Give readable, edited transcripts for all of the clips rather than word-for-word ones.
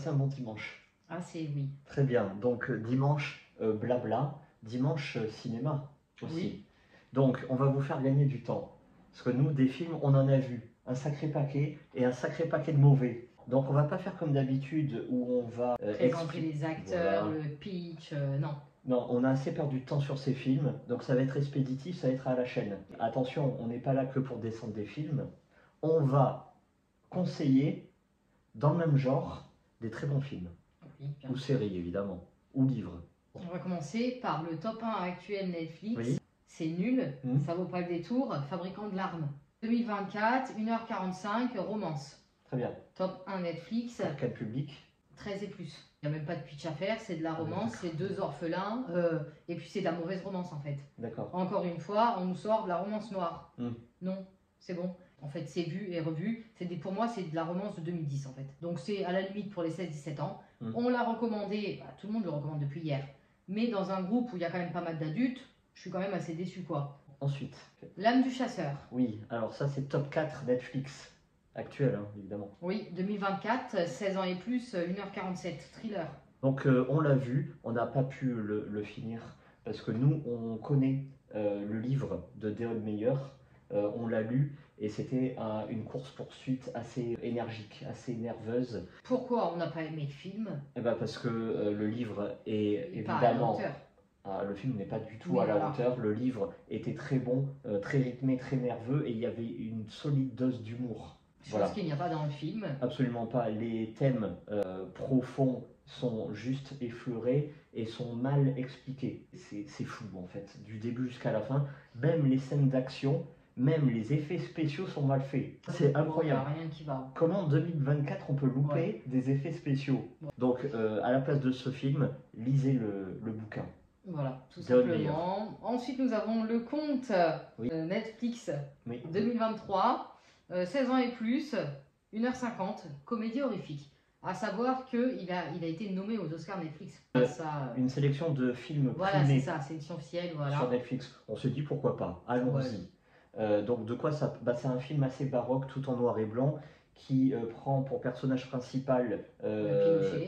passé un bon dimanche? Ah, c'est oui. Très bien. Donc dimanche blabla, dimanche cinéma aussi. Oui. Donc on va vous faire gagner du temps. Parce que nous, des films, on en a vu un sacré paquet et un sacré paquet de mauvais. Donc on va pas faire comme d'habitude où on va Présenter les acteurs, Voilà. le pitch, non. Non, on a assez perdu de temps sur ces films, donc ça va être expéditif, ça va être à la chaîne. Attention, on n'est pas là que pour descendre des films. On va conseiller, dans le même genre, des très bons films. Oui, bien Ou sûr. séries, évidemment. Ou livres. On va commencer par le top 1 actuel Netflix. Oui. C'est nul, Hmm. ça vaut pas le détour. Fabricant de larmes. 2024, 1h45, romance. Très bien. Top 1 Netflix, Pour quel public? 13 et plus. Il n'y a même pas de pitch à faire, c'est de la Ah oui, romance, d'accord. c'est deux orphelins, et puis c'est de la mauvaise romance en fait. D'accord. Encore une fois, on nous sort de la romance noire. Hmm. Non, c'est bon. En fait, c'est vu et revu. Pour moi, c'est de la romance de 2010 en fait. Donc c'est à la limite pour les 16-17 ans. On l'a recommandé, bah, tout le monde le recommande depuis hier. Mais dans un groupe où il y a quand même pas mal d'adultes, je suis quand même assez déçu quoi. Ensuite. L'âme du chasseur. Oui, alors ça c'est top 4 Netflix. Actuel, hein, évidemment. Oui, 2024, 16 ans et plus, 1h47, thriller. Donc on l'a vu, on n'a pas pu le finir parce que nous on connaît le livre de Deon Meyer, on l'a lu et c'était une course-poursuite assez énergique, assez nerveuse. Pourquoi on n'a pas aimé le film? Eh ben parce que le livre est Pas à la évidemment... hauteur. le film n'est pas du tout Oui, à la voilà. hauteur, le livre était très bon, très rythmé, très nerveux et il y avait une solide dose d'humour. Chose qu'il n'y a pas dans le film. Absolument pas. Les thèmes profonds sont juste effleurés et sont mal expliqués. C'est fou en fait, du début jusqu'à la fin. Même les scènes d'action, même les effets spéciaux sont mal faits. C'est incroyable. Rien qui va. Comment en 2024 on peut louper des effets spéciaux? Donc à la place de ce film, lisez le bouquin. Voilà, tout Deon simplement. Meyer. Ensuite, nous avons le compte Oui. Netflix Oui. 2023, 16 ans et plus, 1h50, comédie horrifique. À savoir qu'il a été nommé aux Oscars Netflix. Une sélection de films Voilà, c'est primés ça, sélection officielle, voilà. sur Netflix. On se dit pourquoi pas, allons-y. Donc de quoi ça... c'est un film assez baroque, tout en noir et blanc, qui prend pour personnage principal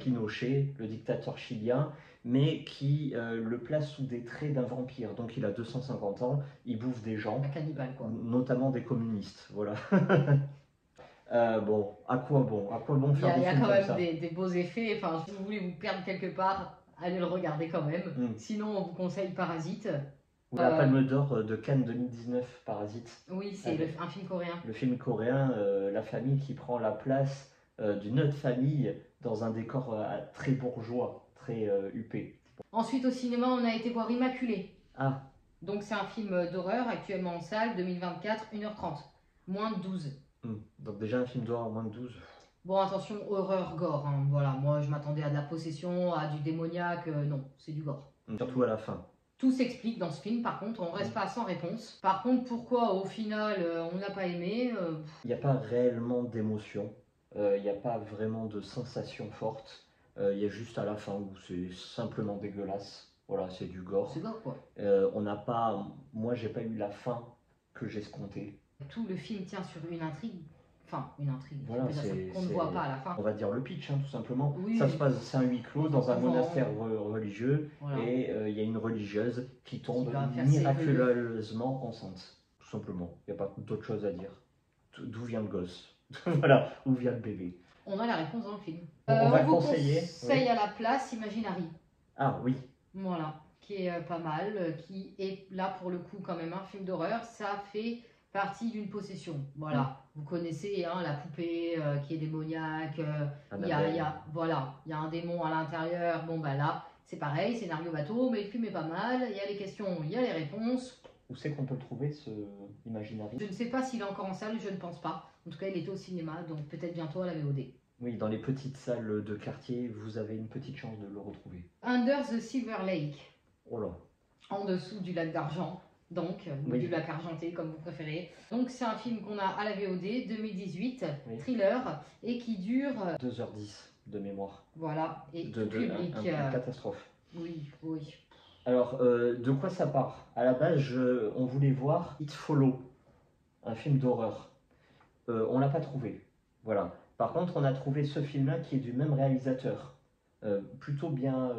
Pinochet, le dictateur chilien, mais qui le place sous des traits d'un vampire. Donc il a 250 ans, il bouffe des gens, Un cannibale quoi. Notamment des communistes, voilà. Bon, à quoi bon faire des films comme ça? Il y a quand même des beaux effets, enfin si vous voulez vous perdre quelque part, allez le regarder quand même. Sinon on vous conseille Parasite. Ou la Palme d'Or de Cannes 2019, Parasite. Oui, c'est un film coréen. Le film coréen, la famille qui prend la place d'une autre famille dans un décor très bourgeois, très huppé. Ensuite au cinéma on a été voir Immaculée. Ah. Donc c'est un film d'horreur actuellement en salle, 2024, 1h30, moins de 12. Donc déjà un film d'horreur moins de 12. Bon attention, horreur gore, hein. Voilà, moi je m'attendais à de la possession, à du démoniaque, non, c'est du gore. Surtout à la fin. Tout s'explique dans ce film, par contre, on reste pas sans réponse. Par contre, pourquoi au final on n'a pas aimé Il n'y a pas réellement d'émotion, il n'y a pas vraiment de sensation forte, il y a juste à la fin où c'est simplement dégueulasse. Voilà, c'est du gore. C'est gore quoi. On n'a pas... Moi j'ai pas eu la fin que j'escomptais. Tout le film tient sur une intrigue. Enfin, une intrigue, voilà, qu'on ne voit pas à la fin. On va dire le pitch, hein, tout simplement. Oui, ça se passe, c'est un huis clos dans un monastère religieux, voilà. Et il y a une religieuse qui tombe miraculeusement enceinte. Tout simplement, il n'y a pas d'autre chose à dire. D'où vient le gosse? Voilà, où vient le bébé? On a la réponse dans le film. On va le vous conseiller. conseille à la place Imaginary. Ah oui. Voilà, qui est pas mal, qui est là pour le coup quand même un film d'horreur. Ça fait partie d'une possession. Voilà, vous connaissez hein, la poupée qui est démoniaque. Il y a un démon à l'intérieur. Bon bah là, c'est pareil, scénario bateau, mais le film est pas mal. Il y a les questions, il y a les réponses. Où c'est qu'on peut le trouver ce Imaginary? Je ne sais pas s'il est encore en salle, je ne pense pas. En tout cas, il était au cinéma, donc peut-être bientôt à la VOD. Oui, dans les petites salles de quartier, vous avez une petite chance de le retrouver. Under the Silver Lake. Oh là. En dessous du lac d'argent, donc, ou du lac argenté, comme vous préférez. Donc, c'est un film qu'on a à la VOD, 2018, thriller, et qui dure... 2h10 de mémoire. Voilà, et tout public... Une catastrophe. Oui, oui. Alors, de quoi ça part? À la base, on voulait voir It Follow, un film d'horreur. On l'a pas trouvé. Voilà. Par contre, on a trouvé ce film-là qui est du même réalisateur, plutôt bien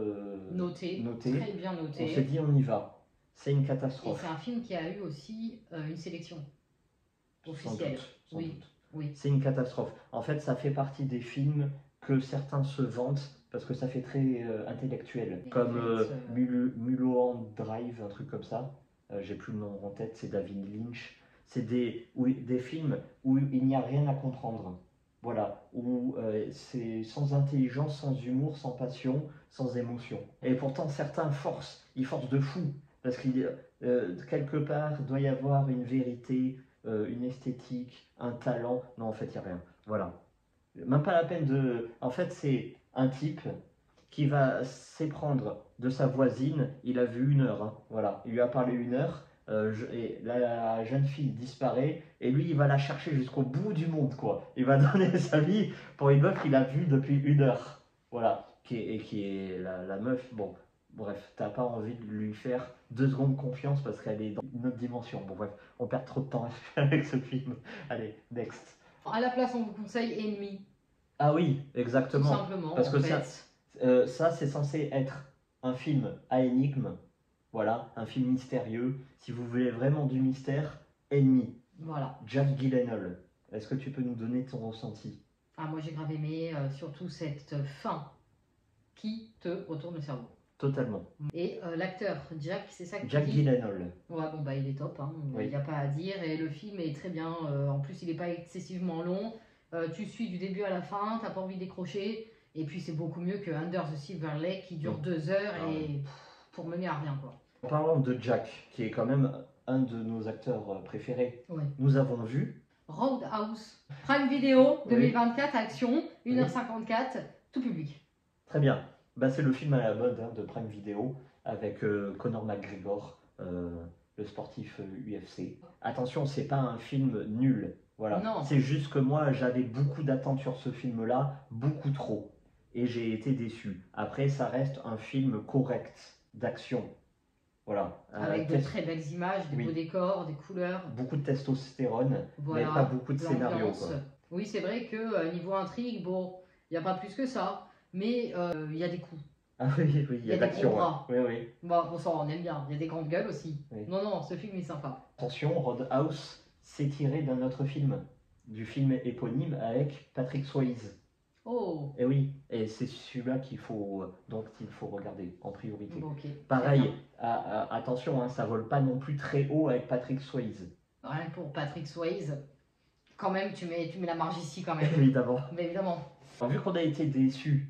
Noté, noté. très bien noté. On s'est dit, on y va. C'est une Et catastrophe. c'est un film qui a eu aussi une sélection officielle. Sans Oui, doute. oui. C'est une catastrophe. En fait, ça fait partie des films que certains se vantent parce que ça fait très intellectuel. Et Comme en fait, Mulholland Drive, un truc comme ça. J'ai plus le nom en tête, c'est David Lynch. C'est des films où il n'y a rien à comprendre. Voilà, où c'est sans intelligence, sans humour, sans passion, sans émotion. Et pourtant, certains forcent, ils forcent de fou. Parce qu'il quelque part doit y avoir une vérité, une esthétique, un talent. Non, en fait, il n'y a rien. Voilà. Même pas la peine de. En fait, c'est un type qui va s'éprendre de sa voisine. Il a vu 1 heure. Hein. Voilà. Il lui a parlé 1 heure. Et la jeune fille disparaît. Et lui, il va la chercher jusqu'au bout du monde, quoi. Il va donner sa vie pour une meuf qu'il a vue depuis 1 heure. Voilà. Qui est la meuf. Bon. Bref, t'as pas envie de lui faire 2 secondes confiance parce qu'elle est dans une autre dimension. Bon, bref, on perd trop de temps avec ce film. Allez, next. À la place, on vous conseille Ennemi. Ah oui, Tout exactement. simplement, Parce en que fait. ça c'est censé être un film à énigme. Voilà, un film mystérieux. Si vous voulez vraiment du mystère, Ennemi. Voilà. Jack Gyllenhaal. Est-ce que tu peux nous donner ton ressenti? Ah, moi j'ai grave aimé, surtout cette fin qui te retourne le cerveau. Totalement. Et l'acteur, Jack, c'est ça que Jack tu dis? Gyllenhaal. Ouais, bon, bah il est top, hein. Il Oui. n'y a pas à dire. Et le film est très bien. En plus, il n'est pas excessivement long. Tu suis du début à la fin, t'as pas envie de décrocher. Et puis, c'est beaucoup mieux que Under the Silver Lake qui dure 2 heures Ah ouais. et pour mener à rien, quoi. En parlant de Jack, qui est quand même un de nos acteurs préférés, Ouais. nous avons vu Roadhouse, Prime Video, Oui. 2024, action, 1h54, tout public. Très bien. Bah, c'est le film à la mode hein, de Prime Video avec Conor McGregor, le sportif UFC. Attention, c'est pas un film nul. Voilà. Non. C'est juste que moi, j'avais beaucoup d'attentes sur ce film-là, beaucoup trop. Et j'ai été déçu. Après, ça reste un film correct, d'action. Voilà. Avec de très belles images, des Oui. beaux décors, des couleurs. Beaucoup de testostérone, Voilà, mais pas beaucoup de scénario. l'ambiance. Quoi. Oui, c'est vrai que niveau intrigue, bon, il n'y a pas plus que ça. Mais il y a des coups. Ah oui, oui, il y a des d'action. gros bras. Oui, oui. Bon, on aime bien. Il y a des grandes gueules aussi. Oui. Non, non, ce film est sympa. Attention, Roadhouse, c'est tiré d'un autre film, du film éponyme avec Patrick Swayze. Oh. Et oui, et c'est celui-là qu'il faut regarder en priorité. Bon, ok. Pareil, attention, hein, ça vole pas non plus très haut avec Patrick Swayze. Rien que pour Patrick Swayze, quand même, tu mets la marge ici quand même. Évidemment. Mais évidemment. Alors, vu qu'on a été déçus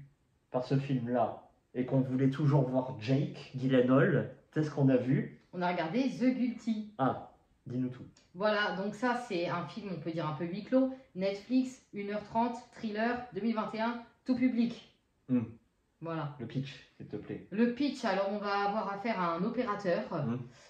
par ce film-là et qu'on voulait toujours voir Jake Gyllenhaal, qu'est-ce qu'on a vu? On a regardé The Guilty. Ah, dis-nous tout. Voilà, donc ça c'est un film, on peut dire un peu huis clos. Netflix, 1h30, thriller, 2021, tout public. Voilà. Le pitch, s'il te plaît. Le pitch, alors on va avoir affaire à un opérateur.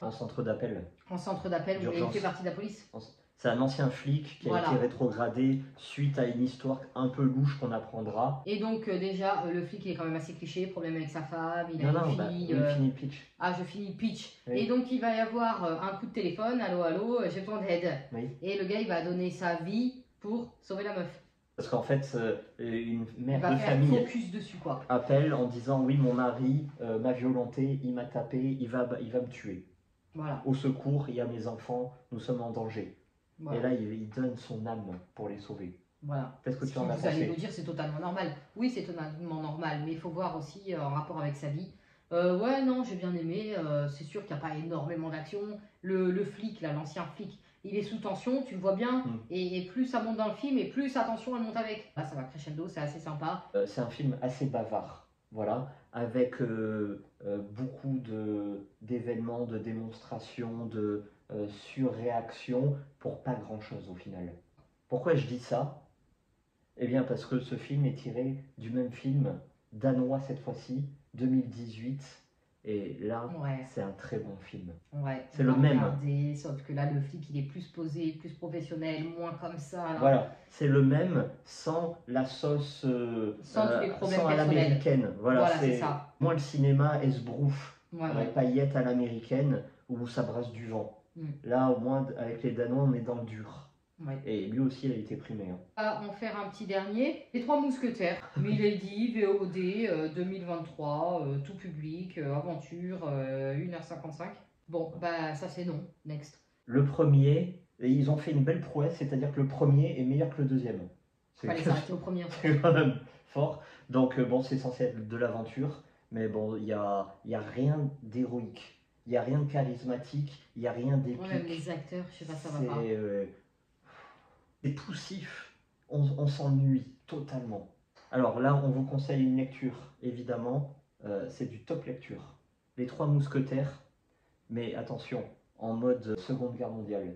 En centre d'appel. En centre d'appel, où il fait partie de la police. C'est un ancien flic qui a été rétrogradé suite à une histoire un peu louche qu'on apprendra. Et donc déjà, le flic est quand même assez cliché, problème avec sa femme, il a une fille... il finit le pitch. Ah, je finis le pitch. Oui. Et donc il va y avoir un coup de téléphone, allô, allô, j'ai besoin d'aide. Oui. Et le gars, il va donner sa vie pour sauver la meuf. Parce qu'en fait, une mère de famille focus dessus, quoi. Appelle en disant oui, mon mari m'a violenté, il m'a tapé, il va me tuer. Voilà. Au secours, il y a mes enfants, nous sommes en danger. Voilà. Et là, il donne son âme pour les sauver. Voilà. Qu'est-ce que tu en as pensé? Vous allez nous dire c'est totalement normal. Oui, c'est totalement normal, mais il faut voir aussi en rapport avec sa vie. Ouais, non, j'ai bien aimé. C'est sûr qu'il n'y a pas énormément d'action. Le flic, là, l'ancien flic, il est sous tension, tu le vois bien. Et plus ça monte dans le film, et plus sa tension elle monte avec. Là, ça va crescendo, c'est assez sympa. C'est un film assez bavard, voilà, avec beaucoup d'événements, de démonstrations, de surréactions pour pas grand-chose au final. Pourquoi je dis ça? Eh bien parce que ce film est tiré du même film, danois cette fois-ci, 2018. Et là, c'est un très bon film. Ouais, c'est le même. Sauf que là, le flic, il est plus posé, plus professionnel, moins comme ça. Là. Voilà, c'est le même sans la sauce sans tous les problèmes sans à l'américaine. Voilà, c'est ça. Moins le cinéma esbrouf, ouais. paillettes à l'américaine, où ça brasse du vent. Là, au moins, avec les Danois, on est dans le dur. Ouais. Et lui aussi, il a été primé. Hein. On va en faire un petit dernier. Les Trois Mousquetaires. Milady, VOD, 2023, tout public, aventure, 1h55. Bon, bah ça c'est non. Next. Le premier, et ils ont fait une belle prouesse, c'est-à-dire que le premier est meilleur que le deuxième. Fallait s'arrêter au premier. C'est quand même fort. Donc bon, c'est censé être de l'aventure, mais bon, il y a rien d'héroïque. Il n'y a rien de charismatique, il n'y a rien d'épique. Ouais, même les acteurs, je sais pas, ça va pas. C'est poussif, on s'ennuie totalement. Alors là, on vous conseille une lecture, évidemment, c'est du top lecture. Les Trois Mousquetaires, mais attention, en mode Seconde Guerre mondiale.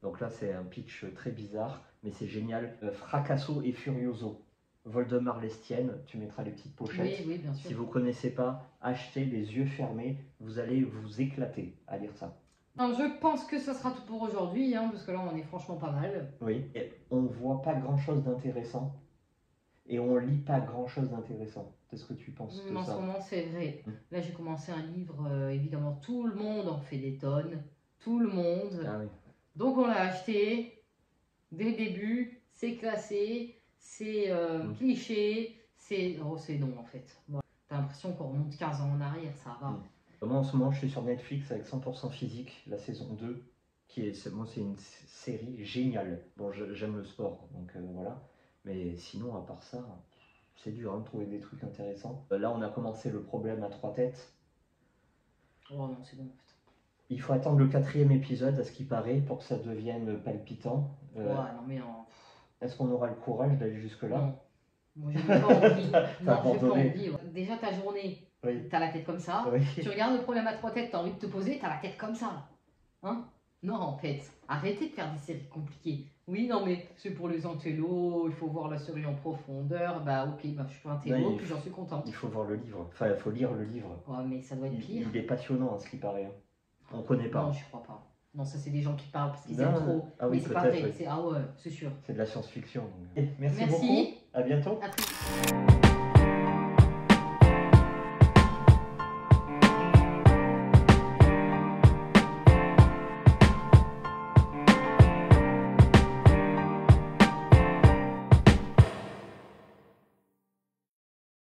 Donc là, c'est un pitch très bizarre, mais c'est génial. Fracasso et Furioso. Voldemort Lestienne, tu mettras les petites pochettes. Oui, bien sûr. Si vous ne connaissez pas, achetez les yeux fermés, vous allez vous éclater à lire ça. Alors, je pense que ce sera tout pour aujourd'hui, hein, parce que là on est franchement pas mal. Oui, et on ne voit pas grand chose d'intéressant et on lit pas grand chose d'intéressant. Qu'est-ce que tu penses de En ça? ce moment, c'est vrai. Là, j'ai commencé un livre, évidemment, tout le monde en fait des tonnes. Tout le monde. Ah oui. Donc, on l'a acheté dès le début. C'est classé, c'est cliché, c'est. Oh, c'est non en fait. Voilà. T'as l'impression qu'on remonte 15 ans en arrière, ça va. Moi, en ce moment, je suis sur Netflix avec 100% physique, la saison 2, moi, c'est une série géniale. Bon, j'aime le sport, donc voilà. Mais sinon, à part ça, c'est dur de trouver des trucs intéressants. Là, on a commencé le problème à 3 têtes. Oh non, c'est bon en fait. Il faut attendre le 4e épisode, à ce qui paraît, pour que ça devienne palpitant. Ouais, non mais non. Est-ce qu'on aura le courage d'aller jusque-là? Non. Moi, je n'ai pas envie. Non, j'ai pas envie. Ouais. Déjà, ta journée, t'as la tête comme ça. Oui. Tu regardes le problème à 3 têtes, t'as envie de te poser, t'as la tête comme ça. Hein? Non, en fait, arrêtez de faire des séries compliquées. Oui, non, mais c'est pour les intellos, il faut voir la série en profondeur. Bah, ok, bah, je suis pas intello, puis j'en suis contente. Il faut voir le livre. Enfin, il faut lire le livre. Ouais, mais ça doit être pire. Il est passionnant, à ce qui paraît. On connaît pas. Non, je crois pas. Non, ça, c'est des gens qui parlent parce qu'ils aiment trop. Ah oui, mais c'est pas vrai. Oui. Ah ouais, c'est sûr. C'est de la science-fiction. Merci beaucoup. À bientôt. À très vite.